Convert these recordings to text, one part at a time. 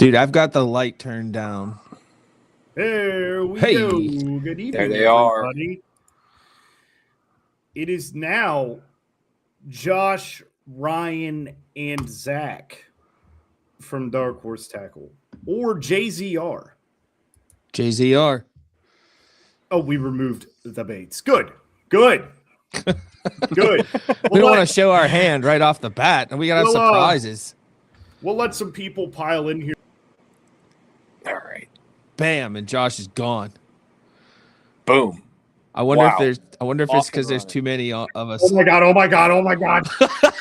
Dude, I've got the light turned down. There we Hey. go. Good evening, There they are. everybody. It is now Josh, Ryan, and Zach from Dark Horse Tackle, or JZR. JZR. Oh, we removed the baits. Good. Good. Good. We don't want to show our hand right off the bat, and we got to have Well, surprises. We'll let some people pile in here. All right. Bam, and Josh is gone. Boom. I wonder Wow. if there's. I wonder if Off it's and because there's running. too many of us. Oh my god! Oh my god! Oh my god!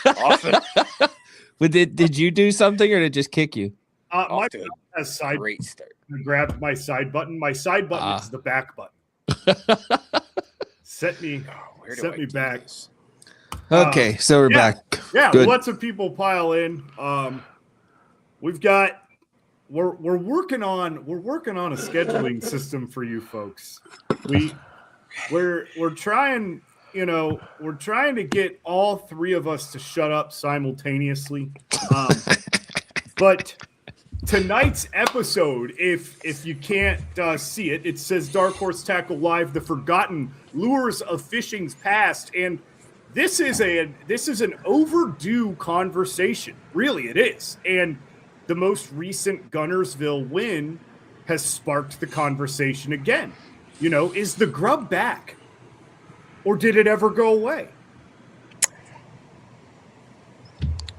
Awesome. But did you do something or did it just kick you? My Off to has side. great start. I grabbed my side button. My side button is the back button. Set me. Oh, where do Set I me do back. this? Okay, so we're yeah. back. Yeah, Good. we'll let some people pile in. We've got we're working on a scheduling system for you folks. We're trying, we're trying to get all three of us to shut up simultaneously. But tonight's episode, if you can't see it, it says Dark Horse Tackle Live: The Forgotten Lures of Fishing's Past, and this is an overdue conversation. Really, it is. And the most recent Guntersville win has sparked the conversation again. Is the grub back? Or did it ever go away?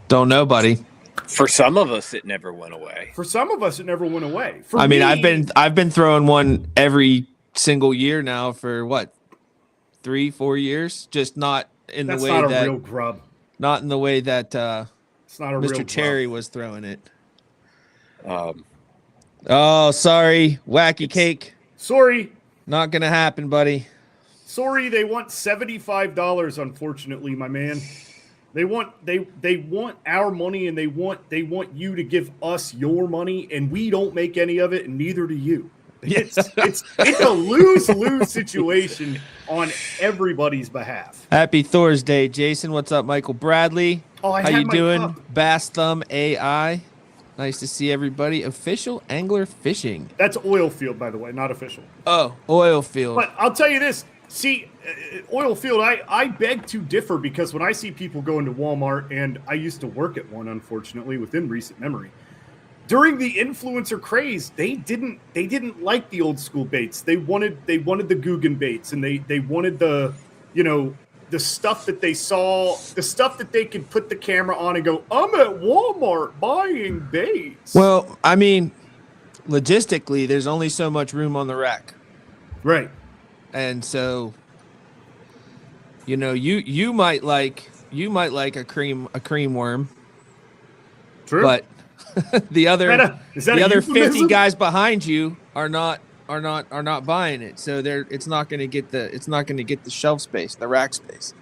Don't know, buddy. For some of us, it never went away. For some of us, it never went away. For I mean, me, I've been throwing one every single year now for what, 3-4 years, just not in the that's way not a that real grub. not in the way that It's not a real Mr. grub. Cherry was throwing it. Um, Sorry, wacky cake. Sorry, Not gonna happen, buddy. they want $75. Unfortunately, my man. They want our money, and they want you to give us your money, and we don't make any of it, and neither do you. It's a lose-lose situation on everybody's behalf. Happy Thursday, Jason. What's up, Michael Bradley? Oh, I How had you my doing, cup. Bass Thumb AI? Nice to see everybody. Official angler fishing. That's oil field, by the way, not official. Oh, oil field. But I'll tell you this. See, oil field, I beg to differ, because when I see people go into Walmart, and I used to work at one, unfortunately, within recent memory, during the influencer craze, they didn't like the old school baits. They wanted the Guggen baits, and they wanted the stuff that they saw, the stuff that they could put the camera on and go, I'm at Walmart buying baits. Well, I mean, logistically, there's only so much room on the rack. Right. And so, you might like a cream worm, True. but the other Is that a 50 euphemism? guys behind you are not buying it. So it's not going to get the shelf space, the rack space.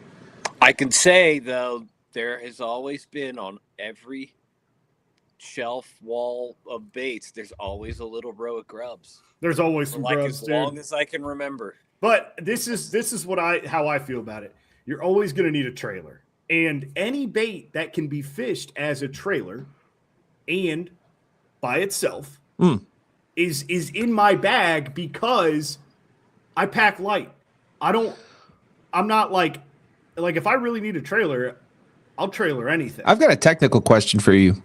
I can say, though, there has always been on every shelf wall of baits, there's always a little row of grubs. There's always For some like grubs, as dude. long as I can remember. But this is how I feel about it. You're always going to need a trailer, and any bait that can be fished as a trailer and by itself is in my bag, because I pack light. I'm not like if I really need a trailer, I'll trailer anything. I've got a technical question for you.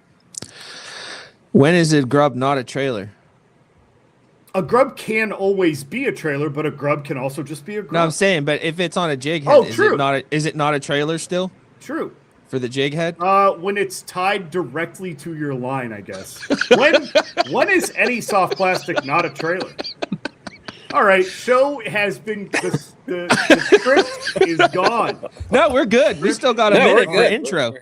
When is a grub not a trailer? A grub can always be a trailer, but a grub can also just be a grub. No, I'm saying, but if it's on a jig head, Oh, is true. it not a trailer still True. for the jig head? When it's tied directly to your line, I guess. When is any soft plastic not a trailer? All right, show has been the script is gone. No, we're good. We still got a No, minute we're for good. intro.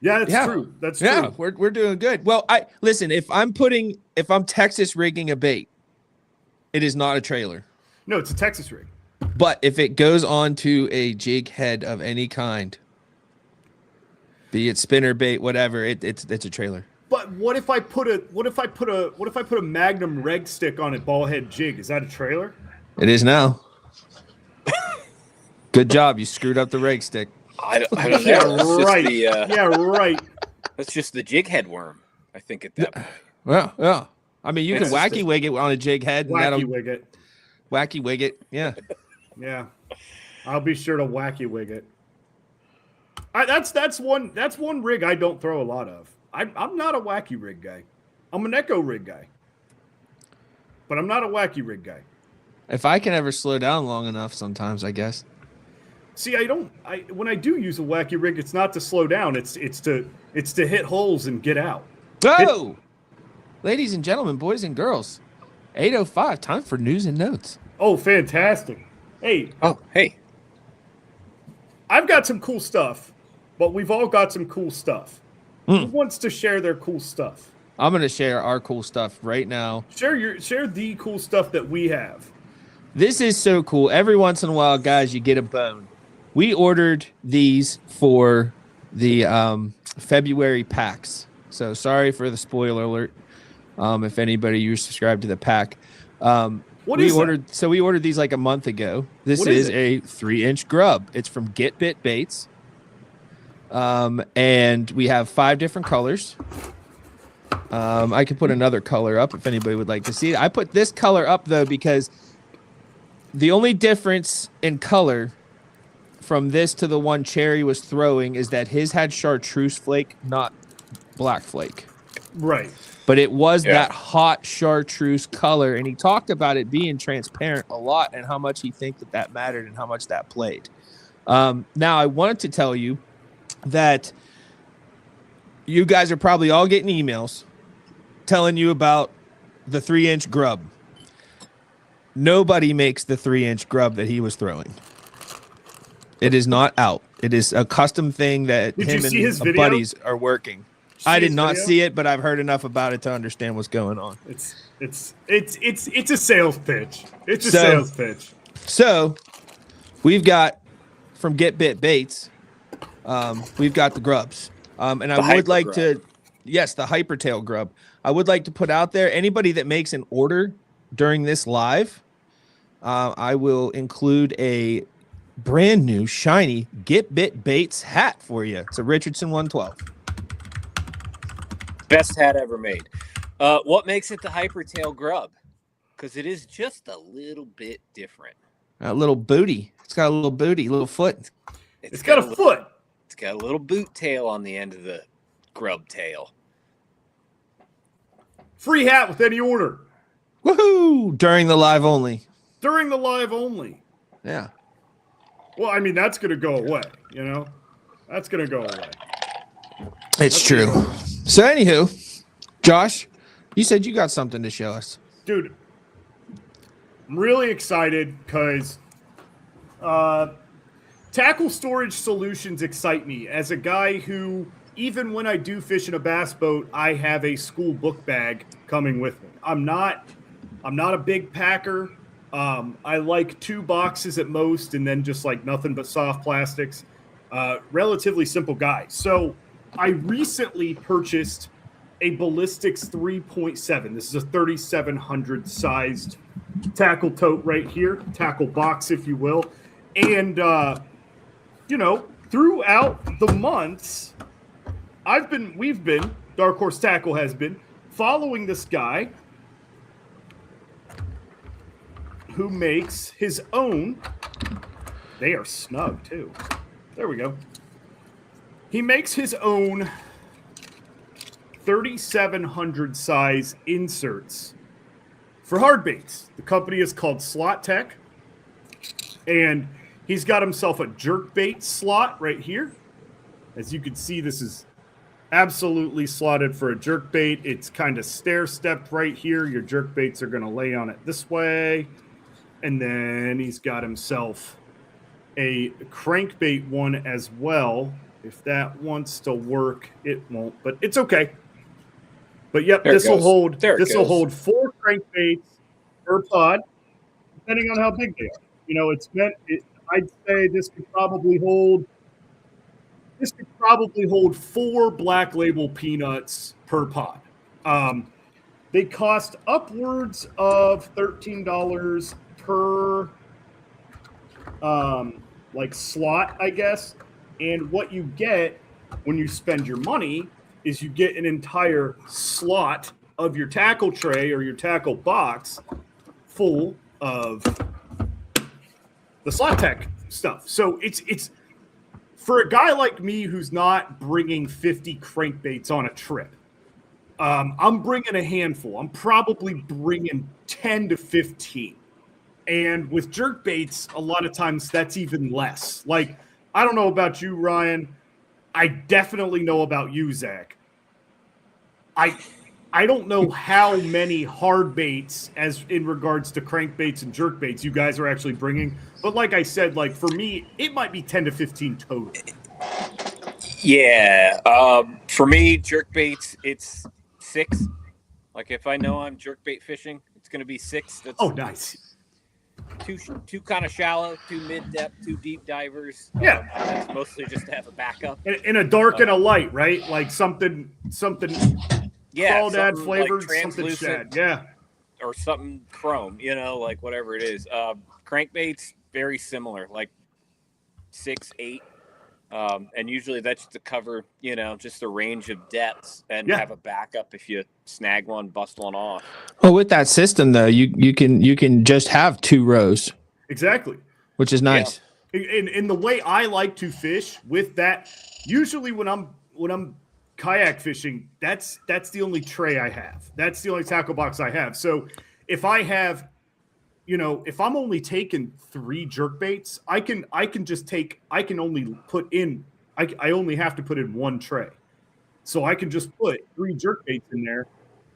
Yeah, that's true. That's true. Yeah, we're doing good. Well, listen, if I'm Texas rigging a bait, it is not a trailer. No, it's a Texas rig. But if it goes onto a jig head of any kind, be it spinner bait, whatever, it's a trailer. But what if I put a Magnum reg stick on a ball head jig? Is that a trailer? It is now. Good job. You screwed up the rake stick. I don't know. Yeah, That's just right. the, Yeah, right. that's just the jig head worm, I think, at that point. Yeah. I mean, you It's can just wacky wig it on a jig head, and that'll Wacky wig it. wacky wig it. Yeah. Yeah, I'll be sure to wacky wig it. That's one rig I don't throw a lot of. I'm not a wacky rig guy. I'm an echo rig guy, but I'm not a wacky rig guy. If I can ever slow down long enough, sometimes I guess. See, when I do use a wacky rig, it's not to slow down. It's to hit holes and get out. Oh, ladies and gentlemen, boys and girls, 8:05. Time for news and notes. Oh, fantastic! Hey, Oh, hey. I've got some cool stuff, but we've all got some cool stuff. Who wants to share their cool stuff? I'm gonna share our cool stuff right now. Share the cool stuff that we have. This is so cool. Every once in a while, guys, you get a bone. We ordered these for the February packs. So sorry for the spoiler alert. If anybody you subscribed to the pack, we ordered these like a month ago. This is a 3-inch grub. It's from Get Bit Baits. And we have 5 different colors. I could put another color up if anybody would like to see it. I put this color up though because the only difference in color from this to the one Cherry was throwing is that his had chartreuse flake, not black flake. Right. But it was that hot chartreuse color, and he talked about it being transparent a lot and how much he think that mattered and how much that played. Now, I wanted to tell you that you guys are probably all getting emails telling you about the 3-inch grub. Nobody makes the 3-inch grub that he was throwing. It is not out. It is a custom thing that him and his buddies are working. I did not see it, but I've heard enough about it to understand what's going on. It's a sales pitch. It's a sales pitch. So we've got from Get Bit Baits, we've got the grubs. And I would like to, yes, the hypertail grub. I would like to put out there anybody that makes an order during this live, I will include a brand new shiny Get Bit Baits hat for you. It's a Richardson 112. Best hat ever made. What makes it the hypertail grub? Because it is just a little bit different. A little booty. It's got a little booty, little foot. It's got a foot. It's got a little boot tail on the end of the grub tail. Free hat with any order. Woohoo! During the live only. During the live only. Yeah. Well, I mean, that's going to go away, you know? That's going to go away. It's true. So, anywho, Josh, you said you got something to show us. Dude, I'm really excited because tackle storage solutions excite me. As a guy who, even when I do fish in a bass boat, I have a school book bag coming with me. I'm not a big packer. I like 2 boxes at most, and then just like nothing but soft plastics. Relatively simple guy. So I recently purchased a Ballistics 3.7. This is a 3700 sized tackle tote right here, tackle box, if you will. And, throughout the months, we've been, Dark Horse Tackle has been, following this guy who makes his own. They are snug too. There we go. He makes his own 3700 size inserts for hard baits. The company is called Slot Tech, and he's got himself a jerk bait slot right here. As you can see, this is absolutely slotted for a jerk bait. It's kind of stair-stepped right here. Your jerk baits are going to lay on it this way. And then he's got himself a crankbait one as well. If that wants to work, it won't, but it's okay. But yep, this will hold 4 crankbaits per pod, depending on how big they are. I'd say this could probably hold 4 Black Label peanuts per pod. They cost upwards of $13 per slot, I guess. And what you get when you spend your money is you get an entire slot of your tackle tray or your tackle box full of the slot tech stuff. So it's for a guy like me who's not bringing 50 crankbaits on a trip. I'm bringing a handful. I'm probably bringing 10 to 15. And with jerk baits, a lot of times that's even less. Like, I don't know about you, Ryan. I definitely know about you, Zach. I don't know how many hard baits as in regards to crankbaits and jerk baits you guys are actually bringing. But like I said, like for me, it might be 10 to 15 total. Yeah. For me, jerk baits, it's 6. Like if I know I'm jerk bait fishing, it's going to be 6. That's Nice. Two kind of shallow, 2 mid-depth, 2 deep divers. Yeah. That's mostly just to have a backup. In a dark and a light, right? Like something yeah, crawdad flavored, like something shad. Yeah. Or something chrome, like whatever it is. Crankbaits, very similar, like 6, 8. And usually that's to cover, just the range of depths and have a backup if you snag one, bust one off. Well, with that system though, you can just have 2 rows. Exactly. Which is nice. Yeah. In the way I like to fish with that, usually when I'm kayak fishing, that's the only tray I have. That's the only tackle box I have. So if I have, if I'm only taking 3 jerk baits, I only have to put in 1 tray. So I can just put 3 jerk baits in there.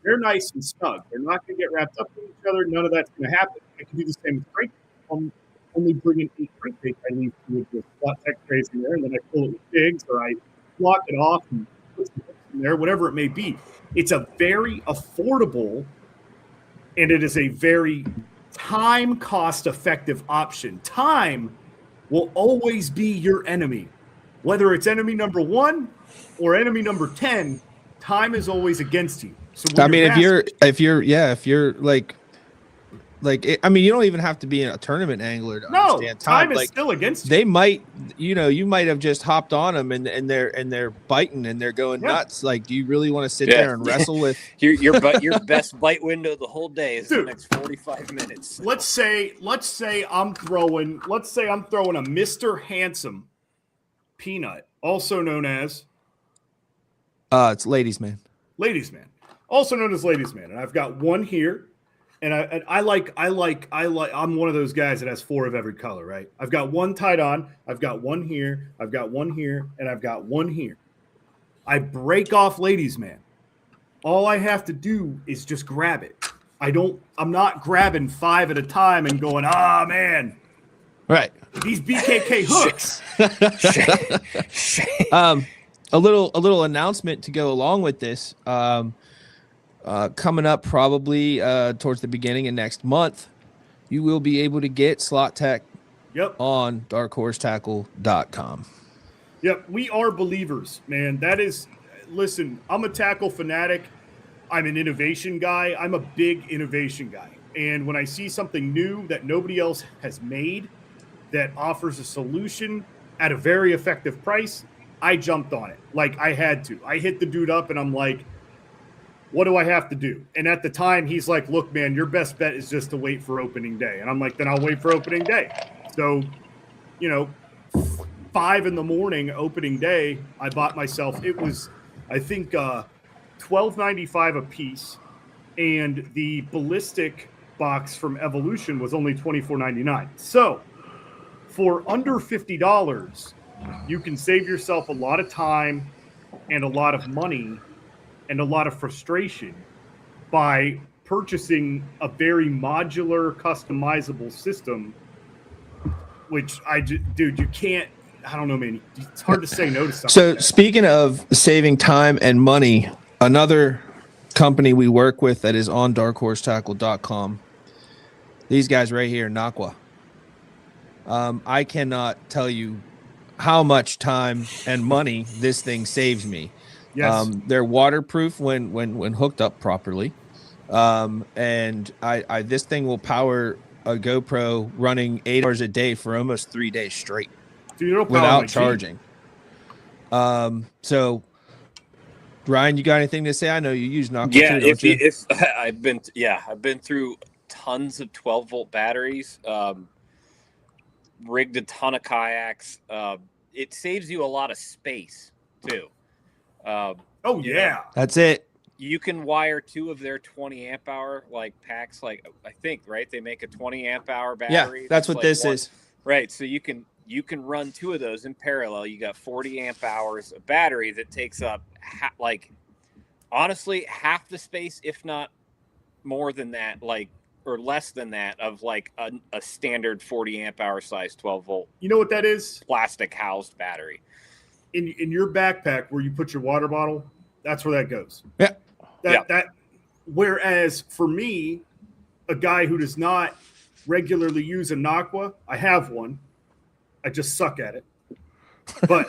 They're nice and snug. They're not going to get wrapped up with each other. None of that's going to happen. I can do the same with crankbaits. I'm only bringing 8 crankbaits. I leave with the slot tech trays in there, and then I fill it with jigs, or I block it off and put some hooks in there, whatever it may be. It's a very affordable, and it is a very time cost effective option. Time will always be your enemy. Whether it's enemy number 1 or enemy number 10, time is always against you. So I mean, if you're you don't even have to be a tournament angler to understand time is still against you. They might, you might have just hopped on them and they're biting and they're going nuts. Like, do you really want to sit there and wrestle with your best bite window the whole day is the next 45 minutes? Let's say I'm throwing a Mr. Handsome peanut, also known as it's Ladies Man, also known as Ladies Man, and I've got one here. And I'm one of those guys that has 4 of every color, right? I've got one tied on, I've got one here, I've got one here, and I've got one here. I break off Ladies Man. All I have to do is just grab it. I'm not grabbing 5 at a time and going, man. Right. These BKK hooks. A little announcement to go along with this. Coming up probably towards the beginning of next month, you will be able to get slot tech on darkhorsetackle.com. Yep, we are believers, man. Listen, I'm a tackle fanatic. I'm an innovation guy. I'm a big innovation guy. And when I see something new that nobody else has made that offers a solution at a very effective price, I jumped on it. Like I had to. I hit the dude up and I'm like, what do I have to do? And at the time, he's like, look, man, your best bet is just to wait for opening day. And I'm like, then I'll wait for opening day. So, 5 a.m, opening day, I bought myself, it was, I think, $12.95 a piece. And the ballistic box from Evolution was only $24.99. So for under $50, you can save yourself a lot of time and a lot of money and a lot of frustration by purchasing a very modular, customizable system, which you can't, I don't know, man. It's hard to say no to something. So speaking of saving time and money, another company we work with that is on darkhorsetackle.com, these guys right here, Naqua. I cannot tell you how much time and money this thing saves me. Yes. They're waterproof when hooked up properly. And I this thing will power a GoPro running 8 hours a day for almost 3 days straight without charging. So Ryan, you got anything to say? I know you use Aqua Yeah, too, don't you? if I've been through tons of 12-volt batteries, rigged a ton of kayaks. It saves you a lot of space too. Oh You yeah. know, That's it. you can wire 2 of their 20 amp hour like packs. Like I think, right? They make a 20 amp hour battery. Yeah, that's what like this is. Right. So you can run 2 of those in parallel. You got 40 amp hours of battery that takes up honestly half the space, if not more than that, like, or less than that, of like a standard 40 amp hour size 12-volt. You know what that is? Plastic housed battery. In your backpack where you put your water bottle, that's where that goes. Yeah. That whereas for me, a guy who does not regularly use an Aqua, I have one. I just suck at it. But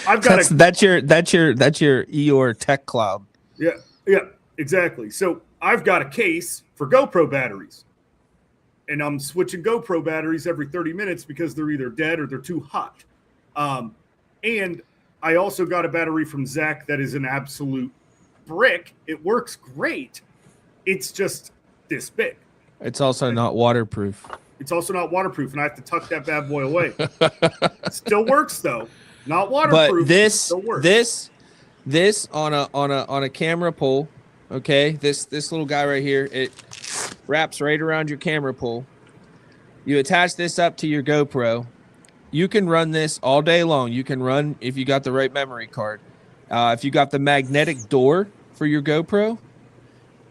I've got that's your Eeyore Tech Cloud. Yeah, exactly. So I've got a case for GoPro batteries. And I'm switching GoPro batteries every 30 minutes because they're either dead or they're too hot. And I also got a battery from Zach that is an absolute brick. It works great. It's just this big. It's also not waterproof. It's also not waterproof, and I have to tuck that bad boy away. Still works though. Not waterproof. But this still works. this on a camera pole, okay? This little guy right here, it wraps right around your camera pole. You attach this up to your GoPro. You can run this all day long. You can run if you got the right memory card. If you got the magnetic door for your GoPro,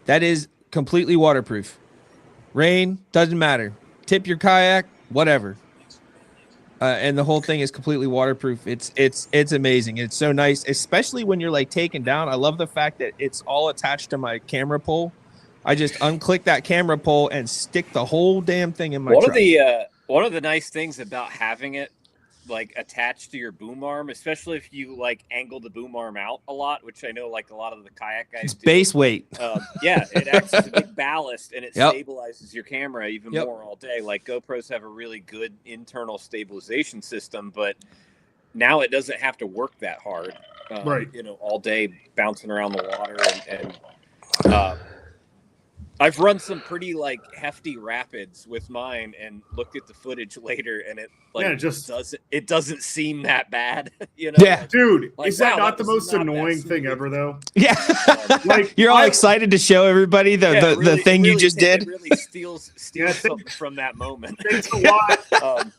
that is completely waterproof. Rain, doesn't matter. Tip your kayak, whatever. And the whole thing is completely waterproof. It's amazing. It's so nice, especially when you're like taken down. I love the fact that it's all attached to my camera pole. I just unclick that camera pole and stick the whole damn thing in my truck. One of the nice things about having it like attached to your boom arm, especially if you like angle the boom arm out a lot, which I know like a lot of the kayak guys do. Base weight. Yeah, it acts as a big ballast and it stabilizes your camera even more all day. Like GoPros have a really good internal stabilization system, but now it doesn't have to work that hard, right? You know, all day bouncing around the water and I've run some pretty like hefty rapids with mine and looked at the footage later, and it like it doesn't seem that bad, you know? Yeah, dude, like, is that not the most annoying thing ever, though? Yeah, like you're all excited to show everybody the thing you just did. It really steals something from that moment. Thanks a lot.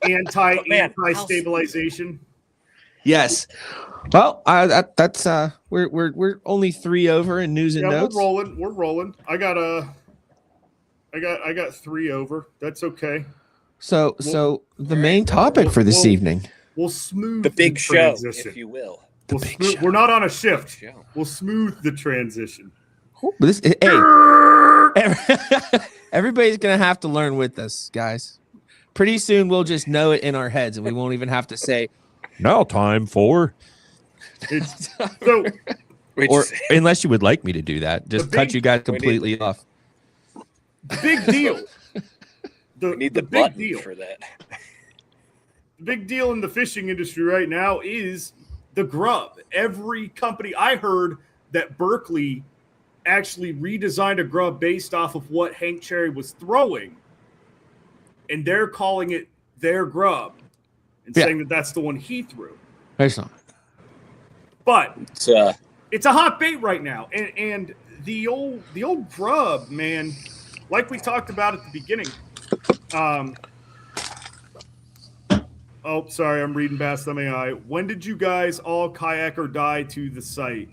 Anti stabilization. Yes. Well, that's we're only 3 over in news and notes. We're rolling. I got 3 over. That's okay. So the main topic for this evening. We'll smooth the big show, if you will. We're not on a shift. We'll smooth the transition. Everybody's gonna have to learn with us, guys. Pretty soon we'll just know it in our heads, and we won't even have to say, "Now time for." Or unless you would like me to do that, just cut you guys completely off. Big deal. We need the big button deal for that. The big deal in the fishing industry right now is the grub. Every company, I heard that Berkeley actually redesigned a grub based off of what Hank Cherry was throwing, and they're calling it their grub and saying that that's the one he threw. It's not. But it's a hot bait right now, and the old grub, man. Like we talked about at the beginning. Oh, sorry, I'm reading past them AI. When did you guys all kayak or die to the site?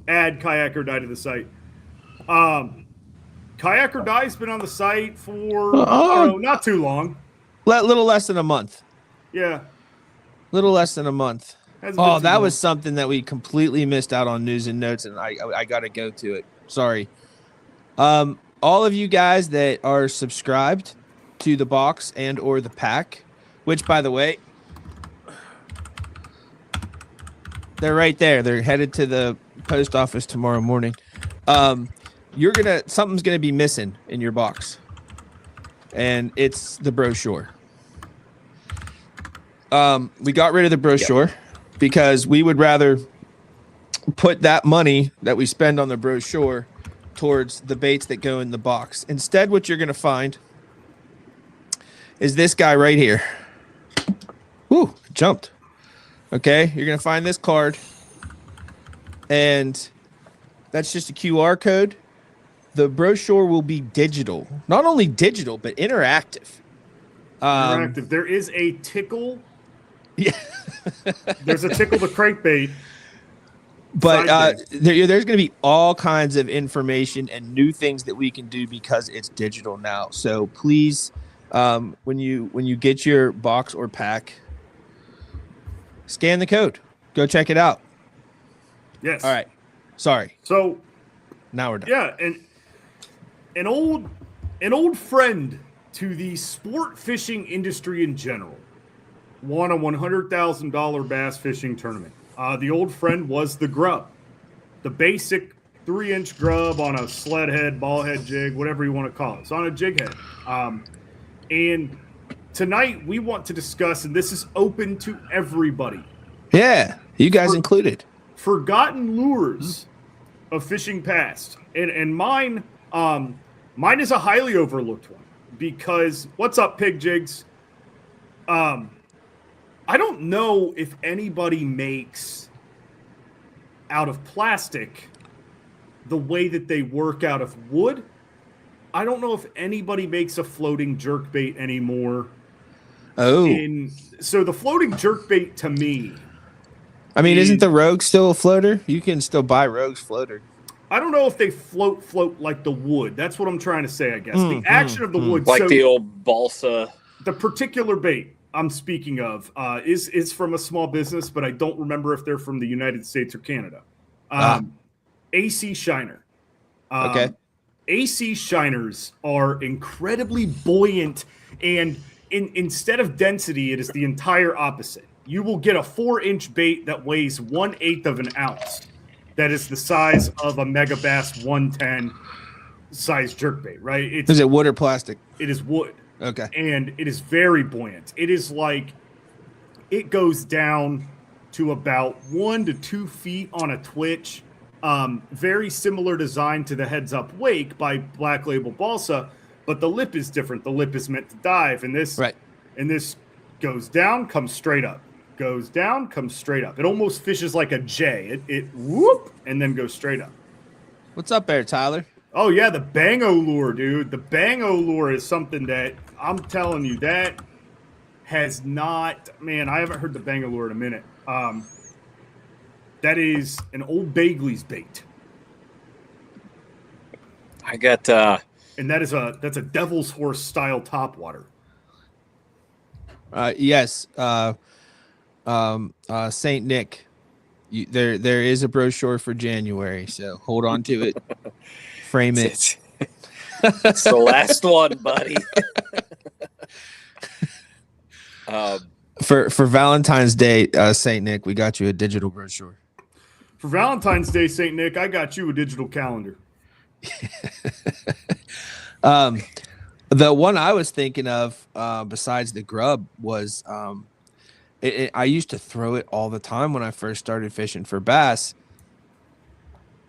Add kayak or die to the site. Kayak or die has been on the site for not too long. Little less than a month. Yeah. Little less than a month. Oh, that was something that we completely missed out on news and notes, and I got to go to it. Sorry. All of you guys that are subscribed to the box and or the pack, which, by the way, they're right there. They're headed to the post office tomorrow morning. Something's gonna be missing in your box, and it's the brochure. We got rid of the brochure because we would rather put that money that we spend on the brochure towards the baits that go in the box. Instead, what you're going to find is this guy right here. Woo, jumped. Okay, you're going to find this card, and that's just a QR code. The brochure will be digital. Not only digital, but interactive. Interactive. There is a tickle. Yeah. There's a tickle the crankbait. But there's going to be all kinds of information and new things that we can do because it's digital now. So please, when you get your box or pack, scan the code. Go check it out. Yes. All right. Sorry. So now we're done. Yeah, and an old friend to the sport fishing industry in general won a $100,000 bass fishing tournament. The old friend was the grub, the basic 3-inch grub on a sled head, ball head jig, whatever you want to call it. It's on a jig head. And tonight we want to discuss, and this is open to everybody. Yeah, you guys included. Forgotten lures of fishing past. And mine is a highly overlooked one because what's up, Pig Jigs? I don't know if anybody makes out of plastic the way that they work out of wood. I don't know if anybody makes a floating jerkbait anymore. Oh. So the floating jerkbait to me. I mean, isn't the Rogue still a floater? You can still buy Rogue's floater. I don't know if they float like the wood. That's what I'm trying to say, I guess. The action of the wood. Like the old balsa. The particular bait I'm speaking of is from a small business, but I don't remember if they're from the United States or Canada. AC Shiner. Okay. AC Shiners are incredibly buoyant, and instead of density, it is the entire opposite. You will get a 4-inch bait that weighs 1/8 of an ounce. That is the size of a Mega Bass 110 size jerkbait, right? Is it wood or plastic? It is wood. Okay. And it is very buoyant. It is like it goes down to about 1 to 2 feet on a twitch. Very similar design to the Heads Up Wake by Black Label Balsa, but the lip is different. The lip is meant to dive, and this goes down, comes straight up. Goes down, comes straight up. It almost fishes like a J. It whoop and then goes straight up. What's up there, Tyler? Oh yeah, the Bango lure, dude. The Bango lure is something that I'm telling you that has not. Man, I haven't heard the Bango lure in a minute. That is an Old Bagley's bait. I got and that's a Devil's Horse style topwater. Yes. Saint Nick. There is a brochure for January, so hold on to it. Frame it. It's the last one, buddy. For Valentine's Day, Saint Nick, we got you a digital brochure. For Valentine's Day, Saint Nick, I got you a digital calendar. The one I was thinking of, besides the grub, was I used to throw it all the time when I first started fishing for bass.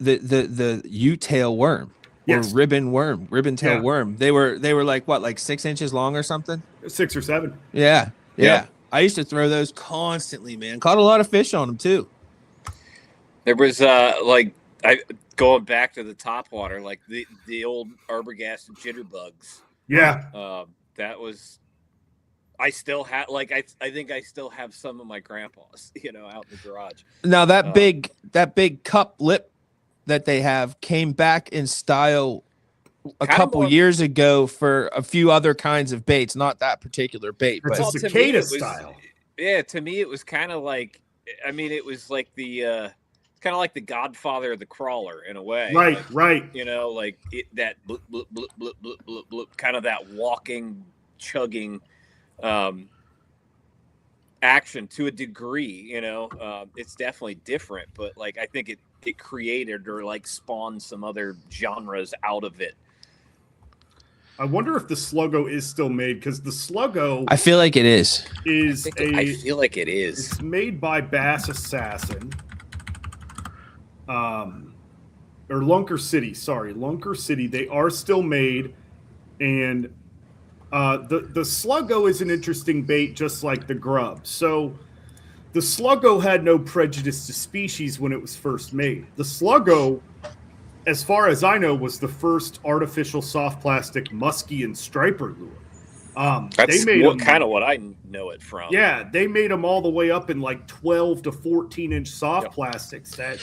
The U-tail worm, yes. or ribbon tail worm. They were like what, like 6 inches long or something? 6 or 7. Yeah. I used to throw those constantly, man. Caught a lot of fish on them too. There was going back to the topwater, like the old Arbogast and jitterbugs. Yeah. That was. I still have I think I still have some of my grandpa's, out in the garage. Now that big cup lip that they have came back in style a couple years ago for a few other kinds of baits, not that particular bait. It's but a cicada style. Yeah, to me it was kind of like, it was like the kind of like the Godfather of the crawler in a way. Right. Like that bloop, bloop, bloop, bloop, bloop, bloop, bloop, kind of that walking, chugging action to a degree. It's definitely different, but like I think it created or like spawned some other genres out of it. I wonder if the Sluggo is still made, because the Sluggo, I feel like it is. I feel like it is. It's made by Bass Assassin. or Lunker City. Sorry, Lunker City. They are still made, and the Sluggo is an interesting bait, just like the grub. So the Sluggo had no prejudice to species when it was first made. The Sluggo, as far as I know, was the first artificial soft plastic muskie and striper lure. That's they made kind of what I know it from. Yeah, they made them all the way up in like 12 to 14-inch soft plastics that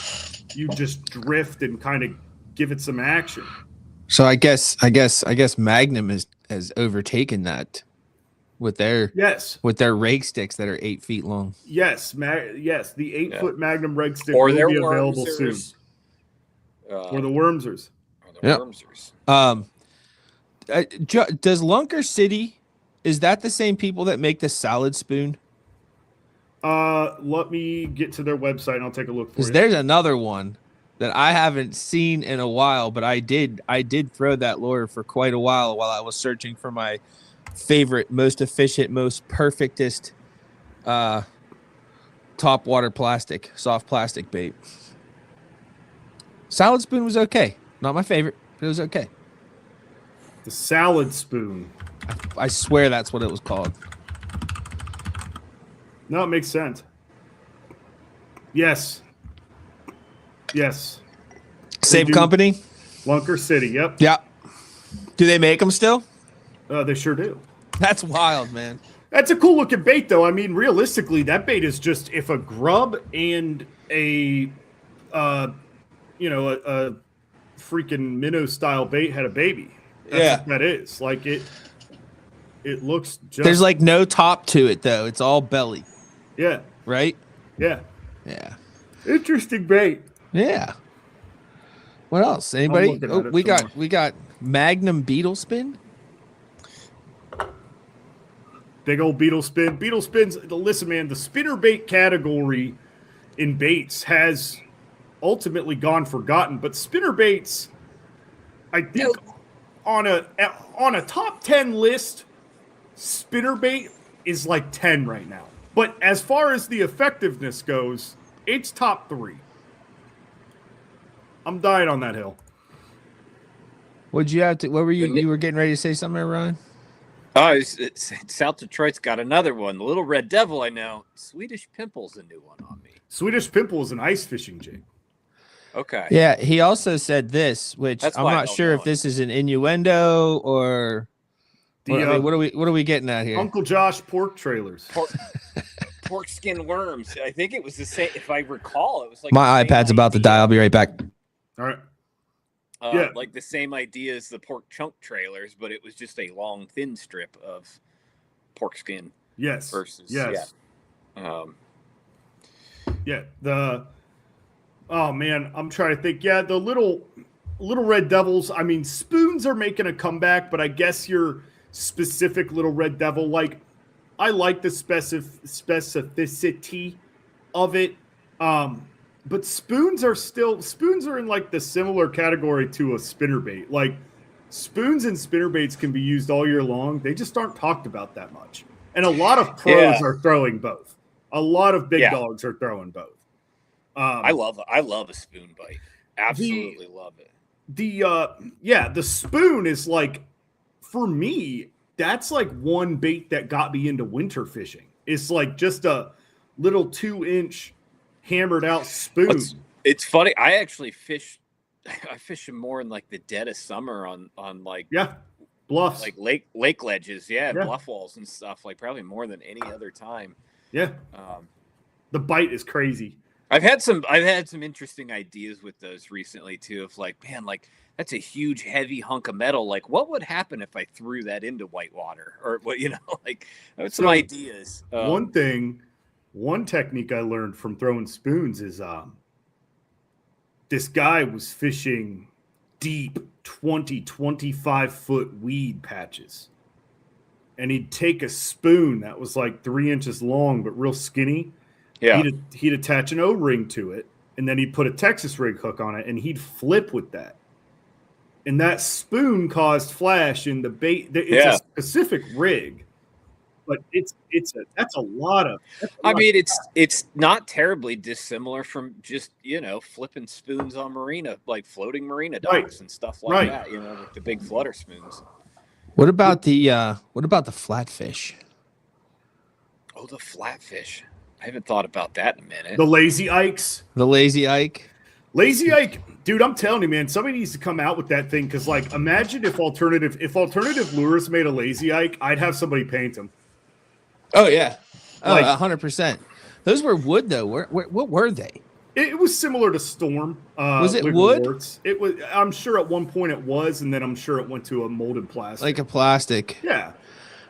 you just drift and kind of give it some action. So I guess Magnum has overtaken that with their rake sticks that are 8 feet long. Yes, the 8-foot Magnum reg stick or will their be available soon. Or the Wormsers. Does Lunker City, is that the same people that make the salad spoon? Let me get to their website and I'll take a look for you. Because there's another one that I haven't seen in a while, but I did throw that lure for quite a while I was searching for my favorite, most efficient, most perfectest top water plastic, soft plastic bait. Salad spoon was okay. Not my favorite, but it was okay. The salad spoon. I swear that's what it was called. No, it makes sense. Yes. Same company? Lunker City, yep. Yeah. Do they make them still? They sure do. That's wild, man. That's a cool looking bait, though. I mean, realistically, that bait is just if a grub and a freaking minnow style bait had a baby. That's what that is. Like it looks just. There's like no top to it though. It's all belly. Yeah. Right? Yeah. Yeah. Interesting bait. Yeah. What else? Anybody? Oh, we got Magnum Beetle Spin. Big old beetle spin. Beetle spins. Listen, man, the spinner bait category in baits has ultimately gone forgotten, but spinner baits, I think, on a top 10 list, spinner bait is like 10 right now. But as far as the effectiveness goes, it's top 3. I'm dying on that hill. What'd you have to? What were you? You were getting ready to say something, Ryan? Oh, South Detroit's got another one. The Little Red Devil, I know. Swedish Pimple's a new one on me. Swedish Pimple is an ice fishing jig. Okay. Yeah, he also said this, which I'm not sure if this is an innuendo or what are we getting at here? Uncle Josh pork trailers. Pork skin worms. I think it was the same. If I recall, it was like my iPad's about to die. I'll be right back. All right. Like the same idea as the pork chunk trailers, but it was just a long, thin strip of pork skin. Yes. Versus Oh man, I'm trying to think. Yeah, the little red devils. I mean, spoons are making a comeback, but I guess your specific little red devil, like, I like the specificity of it. But spoons are in like the similar category to a spinnerbait. Like spoons and spinnerbaits can be used all year long. They just aren't talked about that much. And a lot of pros are throwing both. A lot of big dogs are throwing both. I love a spoon bite. Absolutely love it. The spoon is like, for me, that's like one bait that got me into winter fishing. It's like just a little 2-inch hammered out spoon. It's funny. I fish them more in like the dead of summer on like bluffs, like lake ledges, bluff walls and stuff. Like probably more than any other time. Yeah, the bite is crazy. I've had some interesting ideas with those recently too. Of like, man, like that's a huge heavy hunk of metal. Like, what would happen if I threw that into whitewater or what? Like some ideas. One technique I learned from throwing spoons is this guy was fishing deep 25 foot weed patches. And he'd take a spoon that was like 3 inches long, but real skinny. Yeah. He'd attach an O-ring to it, and then he'd put a Texas rig hook on it, and he'd flip with that. And that spoon caused flash in the bait. It's a specific rig but that's a lot of. I mean, it's not terribly dissimilar from just flipping spoons on marina, like floating marina docks and stuff like that. With the big flutter spoons. What about the flatfish? Oh, the flatfish. I haven't thought about that in a minute. The lazy Ikes. The lazy Ike. Lazy Ike, dude, I'm telling you, man, somebody needs to come out with that thing because, like, imagine if alternative lures made a lazy Ike, I'd have somebody paint them. Oh yeah, Like, 100%. Those were wood though. What were they? It was similar to Storm. Was it wood? It was. I'm sure at one point it was, and then I'm sure it went to a molded plastic. Like a plastic. Yeah.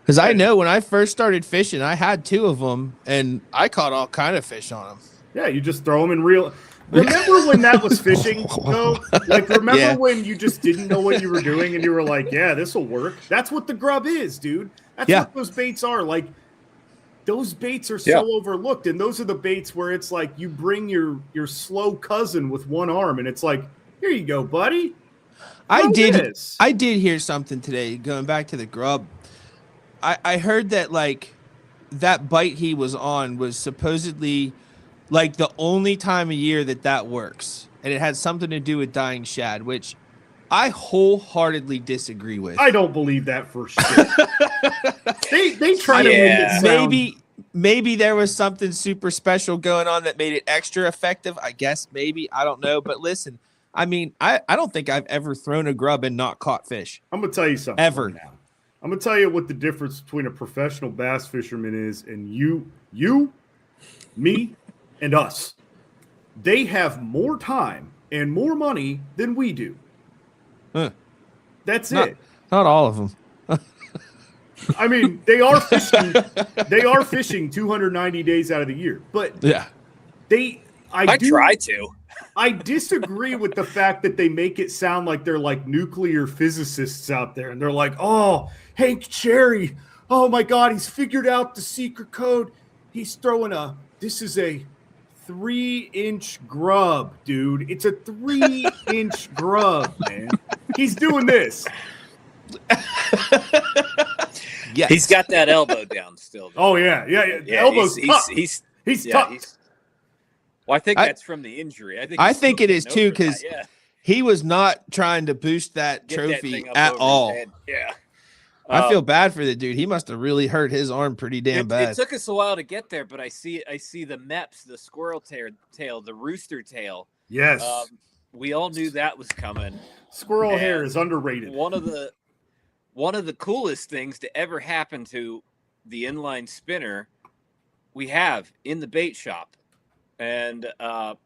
Because I know when I first started fishing, I had 2 of them, and I caught all kind of fish on them. Yeah, you just throw them in real. Remember when that was fishing? No, like remember when you just didn't know what you were doing, and you were like, "Yeah, this will work." That's what the grub is, dude. That's what those baits are. Like those baits are so overlooked, and those are the baits where it's like you bring your slow cousin with one arm, and it's like, "Here you go, buddy." I did hear something today. Going back to the grub, I heard that like that bite he was on was supposedly like the only time of year that works, and it had something to do with dying shad, which I wholeheartedly disagree with. I don't believe that for sure. they try to make it sound... Maybe there was something super special going on that made it extra effective. I guess maybe, I don't know. But listen, I mean, I don't think I've ever thrown a grub and not caught fish. I'm gonna tell you something. Ever. Now. I'm gonna tell you what the difference between a professional bass fisherman is and you, me, and us. They have more time and more money than we do. Huh. That's it. Not all of them. I mean, they are fishing. They are fishing 290 days out of the year, but yeah, I try to. I disagree with the fact that they make it sound like they're like nuclear physicists out there, and they're like, "Oh, Hank Cherry, oh my God, he's figured out the secret code. He's throwing this is a 3-inch grub, dude. It's a 3-inch grub, man. He's doing this." Yes. He's got that elbow down still. Oh yeah. Elbow's tough. He's tough. Well, I think that's from the injury. I think it is too, because he was not trying to boost that trophy at all. Yeah. I feel bad for the dude. He must have really hurt his arm pretty damn bad. It took us a while to get there, but I see the MEPS, the squirrel tail, the rooster tail. Yes. We all knew that was coming. Squirrel hair is underrated. One of the coolest things to ever happen to the inline spinner we have in the bait shop, and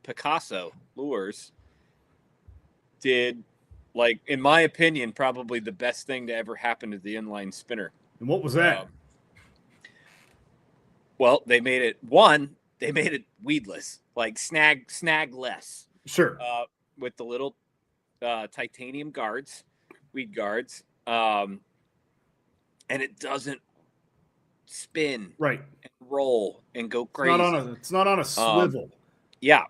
Picasso Lures did, like, in my opinion, probably the best thing to ever happen to the inline spinner. And what was that? Well, they made it weedless, like snag less. Sure. With the little titanium weed guards. And it doesn't spin, right, and roll and go crazy. It's not on a swivel. Yeah,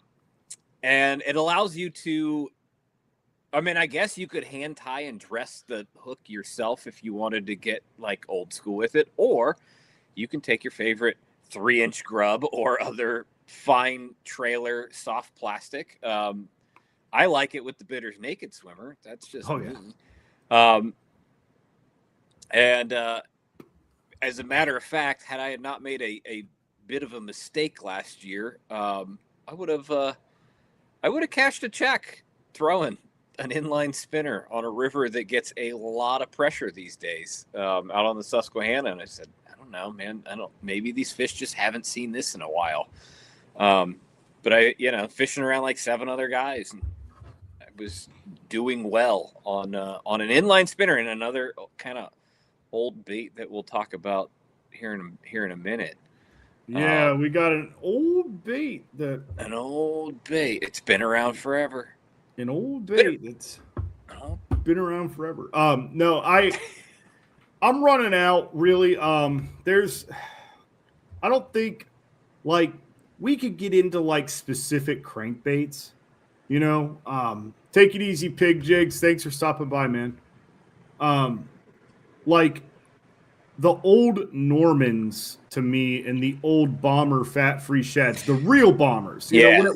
and it allows you to. I mean, I guess you could hand tie and dress the hook yourself if you wanted to get like old school with it, or you can take your favorite 3-inch grub or other fine trailer soft plastic. I like it with the Bitters Naked Swimmer. That's just me. And as a matter of fact, had I not made a bit of a mistake last year, I would have cashed a check throwing an inline spinner on a river that gets a lot of pressure these days, out on the Susquehanna. And I said, I don't know, man. Maybe these fish just haven't seen this in a while. But I, fishing around like 7 other guys, and I was doing well on an inline spinner and another kind of old bait that we'll talk about here in a minute. Yeah, we got an old bait It's been around forever. An old bait that's been around forever. No, I'm running out really. I don't think like we could get into like specific crankbaits. Take it easy, Pig Jigs. Thanks for stopping by, man. Like the old Normans to me and the old Bomber fat-free sheds, the real Bombers, you know,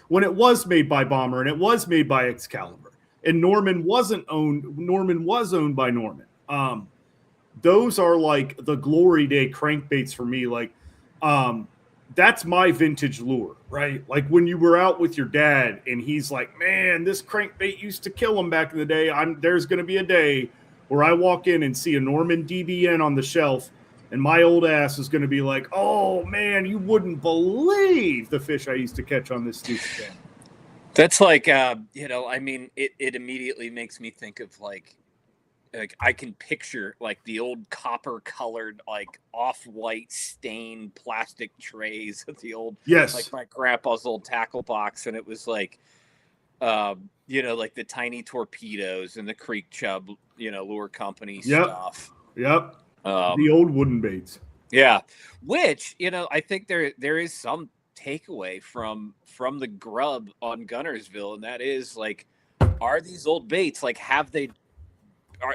when it was made by Bomber and it was made by Excalibur, and Norman was owned by Norman. Those are like the glory day crankbaits for me. Like, that's my vintage lure, right? Like when you were out with your dad and he's like, man, this crankbait used to kill him back in the day. There's going to be a day where I walk in and see a Norman DBN on the shelf and my old ass is going to be like, oh man, you wouldn't believe the fish I used to catch on this stupid thing. That's like, you know, I mean, it immediately makes me think of like I can picture like the old copper colored, like off-white stained plastic trays of the old, like my grandpa's old tackle box. And it was like, you know, like the tiny torpedoes and the creek chub, you know, lure company stuff. Yep. The old wooden baits. Yeah. Which, you know, I think there is some takeaway from the grub on Guntersville. And that is like, are these old baits, like, have they,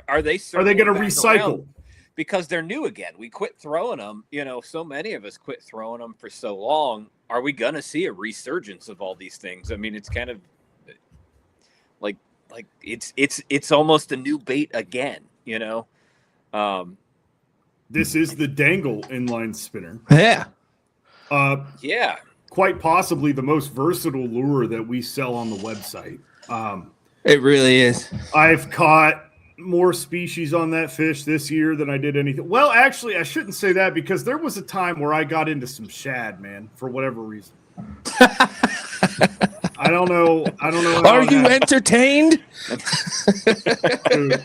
are they going to recycle? Because they're new again. We quit throwing them. You know, so many of us quit throwing them for so long. Are we going to see a resurgence of all these things? I mean, it's kind of like it's almost a new bait again. You know, this is the Dangle inline spinner. Yeah. Yeah. Quite possibly the most versatile lure that we sell on the website. It really is. I've caught more species on that fish this year than I did anything. Well, actually, I shouldn't say that because there was a time where I got into some shad, man, for whatever reason. I don't know. Are you entertained? Dude,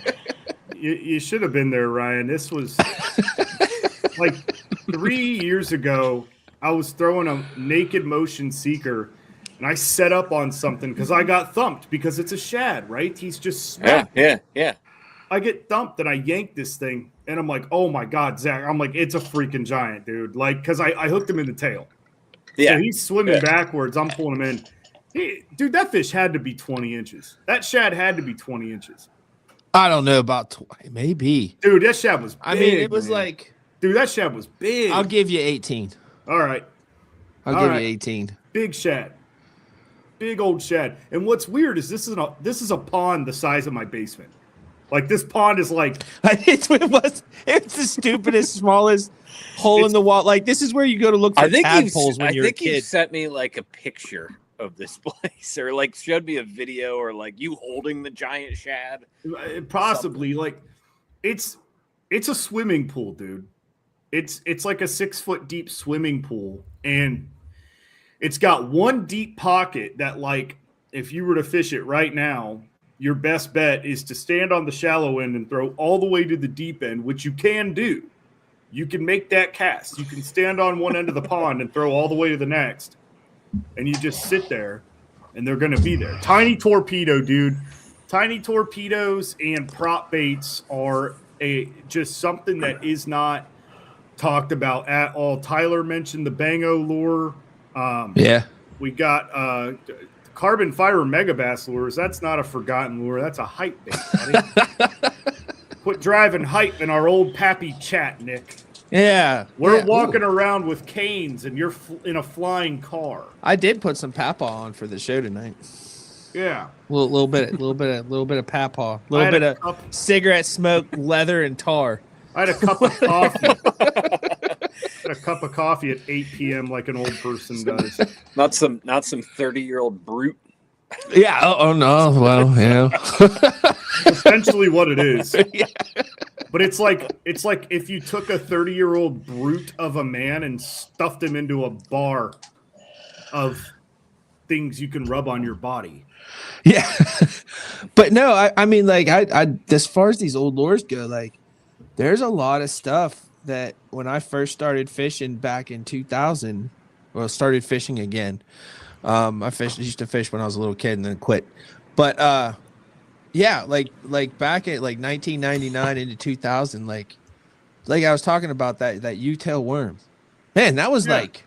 you should have been there, Ryan. This was like 3 years ago. I was throwing a naked motion seeker and I set up on something because I got thumped because it's a shad, right? He's just smart. Yeah. I get thumped and I yank this thing and I'm like, oh my God, Zach. I'm like, it's a freaking giant, dude. Like, because I hooked him in the tail. Yeah. So he's swimming backwards. I'm pulling him in. Dude, that fish had to be 20 inches. That shad had to be 20 inches. I don't know about 20, maybe. Dude, that shad was big. I mean, it was like. Dude, that shad was big. I'll give you 18. All right. I'll give you 18. Big shad. Big old shad. And what's weird is this is a pond the size of my basement. Like this pond is like it's the stupidest, smallest hole in the wall. Like this is where you go to look for tadpoles when you're a kid. I think you sent me like a picture of this place, or like showed me a video, or like you holding the giant shad. Possibly. Like it's a swimming pool, dude. It's like a 6 foot deep swimming pool, and it's got one deep pocket that, like, if you were to fish it right now, your best bet is to stand on the shallow end and throw all the way to the deep end, which you can do. You can make that cast. You can stand on one end of the pond and throw all the way to the next, and you just sit there, and they're going to be there. Tiny torpedo, dude. Tiny torpedoes and prop baits are just something that is not talked about at all. Tyler mentioned the Bango lure. We got carbon fiber megabass lures. That's not a forgotten lure. That's a hype bait, buddy. Quit driving hype in our old pappy chat, Nick. Yeah. We're walking around with canes and you're in a flying car. I did put some Pawpaw on for the show tonight. Yeah. A little bit of Pawpaw. A little bit of cigarette smoke, leather, and tar. I had a cup of coffee. A cup of coffee at 8 p.m. like an old person does. Not some 30-year-old brute. Yeah. Oh no. Well, yeah. Essentially what it is. Yeah. But it's like if you took a 30-year-old brute of a man and stuffed him into a bar of things you can rub on your body. Yeah. But no, I mean, like, I as far as these old lures go, like, there's a lot of stuff that when I first started fishing back in 2000, well, started fishing again. I used to fish when I was a little kid and then quit. But yeah, like back at like 1999 into 2000, like I was talking about that U-tail worm. Man, that was like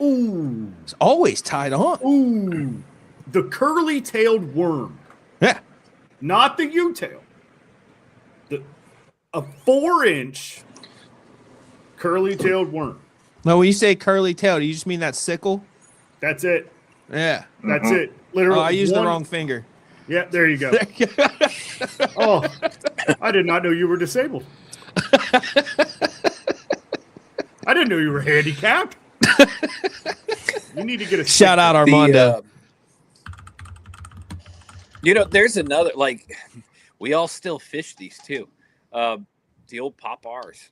ooh, it's always tied on. Ooh, the curly-tailed worm. Yeah, not the U-tail. A 4-inch Curly-tailed worm. No, when you say curly tail, do you just mean that sickle? That's it. Yeah. That's it. Literally. Oh, I used the wrong finger. Yeah, there you go. Oh, I did not know you were disabled. I didn't know you were handicapped. You need to get a shout out, Armando. There's another, like, we all still fish these too. The old Pop R's.